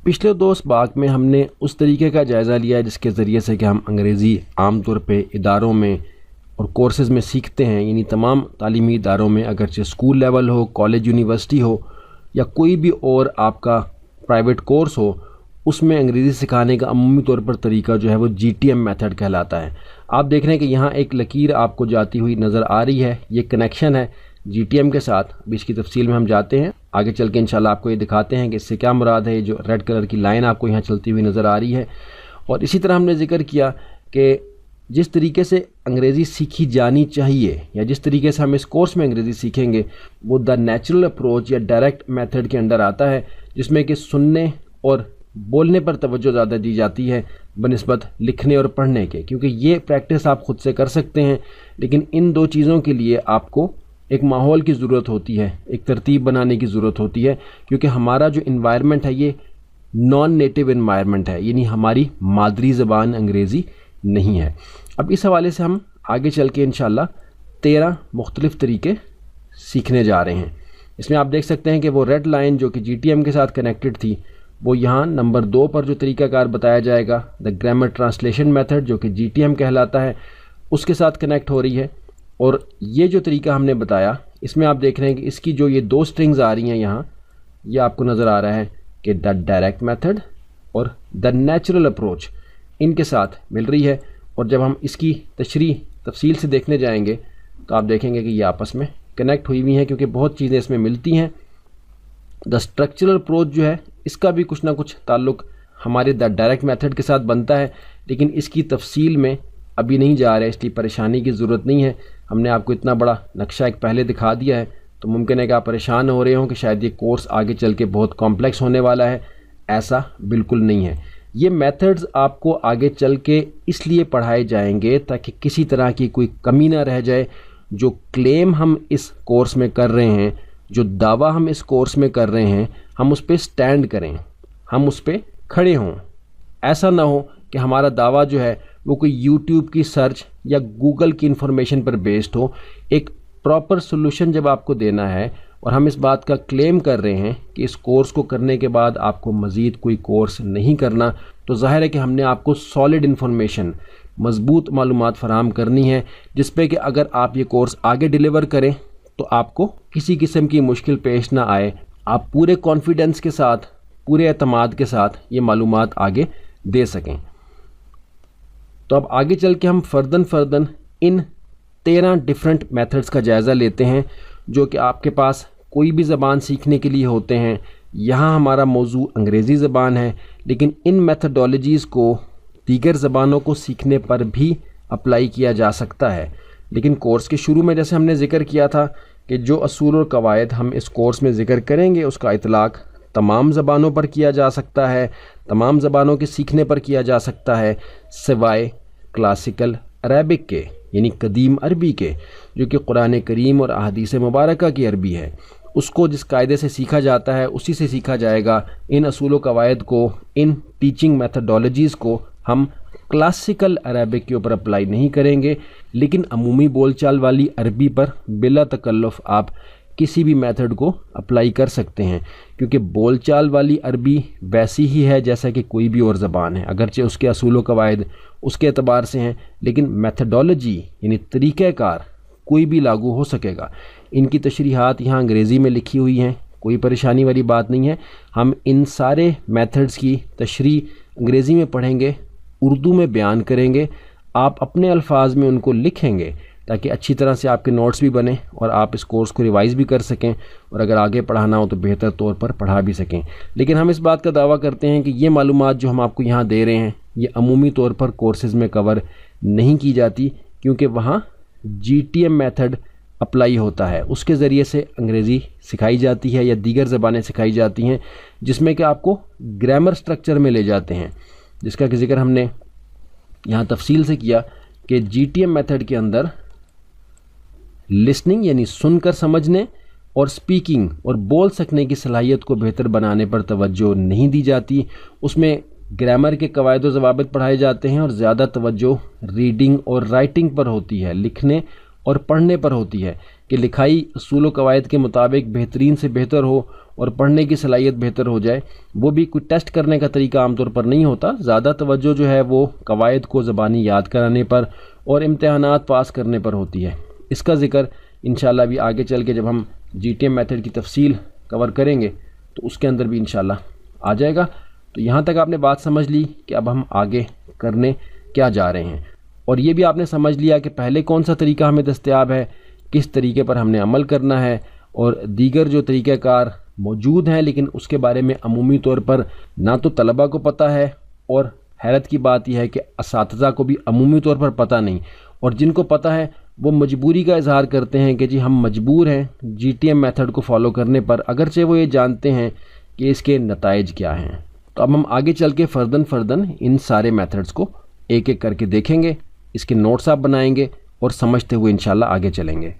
پچھلے دو اسباق میں ہم نے اس طریقے کا جائزہ لیا ہے جس کے ذریعے سے کہ ہم انگریزی عام طور پہ اداروں میں اور کورسز میں سیکھتے ہیں، یعنی تمام تعلیمی اداروں میں، اگرچہ اسکول لیول ہو، کالج، یونیورسٹی ہو یا کوئی بھی اور آپ کا پرائیویٹ کورس ہو، اس میں انگریزی سکھانے کا عمومی طور پر طریقہ جو ہے وہ جی ٹی ایم میتھڈ کہلاتا ہے۔ آپ دیکھ رہے ہیں کہ یہاں ایک لکیر آپ کو جاتی ہوئی نظر آ رہی ہے، یہ کنیکشن ہے جی ٹی ایم کے ساتھ۔ اب اس کی تفصیل میں ہم جاتے ہیں، آگے چل کے انشاءاللہ آپ کو یہ دکھاتے ہیں کہ اس سے کیا مراد ہے۔ یہ جو ریڈ کلر کی لائن آپ کو یہاں چلتی ہوئی نظر آ رہی ہے، اور اسی طرح ہم نے ذکر کیا کہ جس طریقے سے انگریزی سیکھی جانی چاہیے یا جس طریقے سے ہم اس کورس میں انگریزی سیکھیں گے وہ دا نیچرل اپروچ یا ڈائریکٹ میتھڈ کے اندر آتا ہے، جس میں کہ سننے اور بولنے پر توجہ زیادہ دی جاتی ہے بنسبت لکھنے اور پڑھنے کے، کیونکہ یہ پریکٹس آپ خود سے کر سکتے ہیں، لیکن ان دو چیزوں کے لیے آپ کو ایک ماحول کی ضرورت ہوتی ہے، ایک ترتیب بنانے کی ضرورت ہوتی ہے، کیونکہ ہمارا جو انوائرمنٹ ہے یہ نان نیٹو انوائرمنٹ ہے، یعنی ہماری مادری زبان انگریزی نہیں ہے۔ اب اس حوالے سے ہم آگے چل کے انشاءاللہ 13 مختلف طریقے سیکھنے جا رہے ہیں۔ اس میں آپ دیکھ سکتے ہیں کہ وہ ریڈ لائن جو کہ جی ٹی ایم کے ساتھ کنیکٹڈ تھی، وہ یہاں نمبر 2 پر جو طریقہ کار بتایا جائے گا دا گرامر ٹرانسلیشن میتھڈ جو کہ جی ٹی ایم کہلاتا ہے، اس کے ساتھ کنیکٹ ہو رہی ہے۔ اور یہ جو طریقہ ہم نے بتایا اس میں آپ دیکھ رہے ہیں کہ اس کی جو یہ 2 سٹرنگز آ رہی ہیں یہاں، یہ آپ کو نظر آ رہا ہے کہ دا ڈائریکٹ میتھڈ اور دا نیچرل اپروچ ان کے ساتھ مل رہی ہے، اور جب ہم اس کی تشریح تفصیل سے دیکھنے جائیں گے تو آپ دیکھیں گے کہ یہ آپس میں کنیکٹ ہوئی ہوئی ہیں، کیونکہ بہت چیزیں اس میں ملتی ہیں۔ دا اسٹرکچرل اپروچ جو ہے اس کا بھی کچھ نہ کچھ تعلق ہمارے دا ڈائریکٹ میتھڈ کے ساتھ بنتا ہے، لیکن اس کی تفصیل میں ابھی نہیں جا رہے، اس لیے پریشانی کی ضرورت نہیں ہے۔ ہم نے آپ کو اتنا بڑا نقشہ ایک پہلے دکھا دیا ہے، تو ممکن ہے کہ آپ پریشان ہو رہے ہوں کہ شاید یہ کورس آگے چل کے بہت کمپلیکس ہونے والا ہے۔ ایسا بالکل نہیں ہے۔ یہ میتھڈز آپ کو آگے چل کے اس لیے پڑھائے جائیں گے تاکہ کسی طرح کی کوئی کمی نہ رہ جائے، جو کلیم ہم اس کورس میں کر رہے ہیں، جو دعویٰ ہم اس کورس میں کر رہے ہیں، ہم اس پہ سٹینڈ کریں، ہم اس پہ کھڑے ہوں۔ ایسا نہ ہو کہ ہمارا دعویٰ جو ہے وہ کوئی یوٹیوب کی سرچ یا گوگل کی انفارمیشن پر بیسڈ ہو۔ ایک پراپر سلوشن جب آپ کو دینا ہے اور ہم اس بات کا کلیم کر رہے ہیں کہ اس کورس کو کرنے کے بعد آپ کو مزید کوئی کورس نہیں کرنا، تو ظاہر ہے کہ ہم نے آپ کو سالڈ انفارمیشن، مضبوط معلومات فراہم کرنی ہے، جس پہ کہ اگر آپ یہ کورس آگے ڈیلیور کریں تو آپ کو کسی قسم کی مشکل پیش نہ آئے، آپ پورے کانفیڈنس کے ساتھ، پورے اعتماد کے ساتھ یہ معلومات آگے دے سکیں۔ تو اب آگے چل کے ہم فرداً ان 13 ڈیفرنٹ میتھڈز کا جائزہ لیتے ہیں جو کہ آپ کے پاس کوئی بھی زبان سیکھنے کے لیے ہوتے ہیں۔ یہاں ہمارا موضوع انگریزی زبان ہے، لیکن ان میتھڈالوجیز کو دیگر زبانوں کو سیکھنے پر بھی اپلائی کیا جا سکتا ہے۔ لیکن کورس کے شروع میں جیسے ہم نے ذکر کیا تھا کہ جو اصول اور قواعد ہم اس کورس میں ذکر کریں گے اس کا اطلاق تمام زبانوں پر کیا جا سکتا ہے، تمام زبانوں کے سیکھنے پر کیا جا سکتا ہے، سوائے کلاسیکل عربک کے، یعنی قدیم عربی کے، جو کہ قرآن کریم اور احادیث مبارکہ کی عربی ہے۔ اس کو جس قاعدے سے سیکھا جاتا ہے اسی سے سیکھا جائے گا۔ ان اصول و قواعد کو، ان ٹیچنگ میتھڈالوجیز کو ہم کلاسیکل عربک کے اوپر اپلائی نہیں کریں گے، لیکن عمومی بول چال والی عربی پر بلا تکلف آپ کسی بھی میتھڈ کو اپلائی کر سکتے ہیں، کیونکہ بول چال والی عربی ویسی ہی ہے جیسا کہ کوئی بھی اور زبان ہے، اگرچہ اس کے اصول و قواعد اس کے اعتبار سے ہیں، لیکن میتھڈالوجی یعنی طریقہ کار کوئی بھی لاگو ہو سکے گا۔ ان کی تشریحات یہاں انگریزی میں لکھی ہوئی ہیں، کوئی پریشانی والی بات نہیں ہے۔ ہم ان سارے میتھڈز کی تشریح انگریزی میں پڑھیں گے، اردو میں بیان کریں گے، آپ اپنے الفاظ میں ان کو لکھیں گے تاکہ اچھی طرح سے آپ کے نوٹس بھی بنیں اور آپ اس کورس کو ریوائز بھی کر سکیں، اور اگر آگے پڑھانا ہو تو بہتر طور پر پڑھا بھی سکیں۔ لیکن ہم اس بات کا دعویٰ کرتے ہیں کہ یہ معلومات جو ہم آپ کو یہاں دے رہے ہیں یہ عمومی طور پر کورسز میں کور نہیں کی جاتی، کیونکہ وہاں G T M method apply ہوتا ہے، اس کے ذریعے سے انگریزی سکھائی جاتی ہے یا دیگر زبانیں سکھائی جاتی ہیں، جس میں کہ آپ کو گرامر سٹرکچر میں لے جاتے ہیں، جس کا کہ ذکر ہم نے یہاں تفصیل سے کیا کہ جی ٹی ایم میتھڈ کے اندر لسننگ یعنی سن کر سمجھنے اور سپیکنگ اور بول سکنے کی صلاحیت کو بہتر بنانے پر توجہ نہیں دی جاتی۔ اس میں گرامر کے قواعد و ضوابط پڑھائے جاتے ہیں اور زیادہ توجہ ریڈنگ اور رائٹنگ پر ہوتی ہے، لکھنے اور پڑھنے پر ہوتی ہے کہ لکھائی اصول و قواعد کے مطابق بہترین سے بہتر ہو اور پڑھنے کی صلاحیت بہتر ہو جائے، وہ بھی کوئی ٹیسٹ کرنے کا طریقہ عام طور پر نہیں ہوتا، زیادہ توجہ جو ہے وہ قواعد کو زبانی یاد کرانے پر اور امتحانات پاس کرنے پر ہوتی ہے۔ اس کا ذکر انشاءاللہ بھی آگے چل کے جب ہم جی ٹی ایم میتھڈ کی تفصیل کور کریں گے تو اس کے اندر بھی انشاءاللہ آ جائے گا۔ تو یہاں تک آپ نے بات سمجھ لی کہ اب ہم آگے کرنے کیا جا رہے ہیں، اور یہ بھی آپ نے سمجھ لیا کہ پہلے کون سا طریقہ ہمیں دستیاب ہے، کس طریقے پر ہم نے عمل کرنا ہے، اور دیگر جو طریقہ کار موجود ہیں لیکن اس کے بارے میں عمومی طور پر نہ تو طلباء کو پتہ ہے، اور حیرت کی بات یہ ہے کہ اساتذہ کو بھی عمومی طور پر پتہ نہیں، اور جن کو پتہ ہے وہ مجبوری کا اظہار کرتے ہیں کہ جی ہم مجبور ہیں جی ٹی ایم میتھڈ کو فالو کرنے پر، اگرچہ وہ یہ جانتے ہیں کہ اس کے نتائج کیا ہیں۔ تو اب ہم آگے چل کے فرداً ان سارے میتھڈز کو ایک ایک کر کے دیکھیں گے، اس کے نوٹس آپ بنائیں گے اور سمجھتے ہوئے انشاءاللہ آگے چلیں گے۔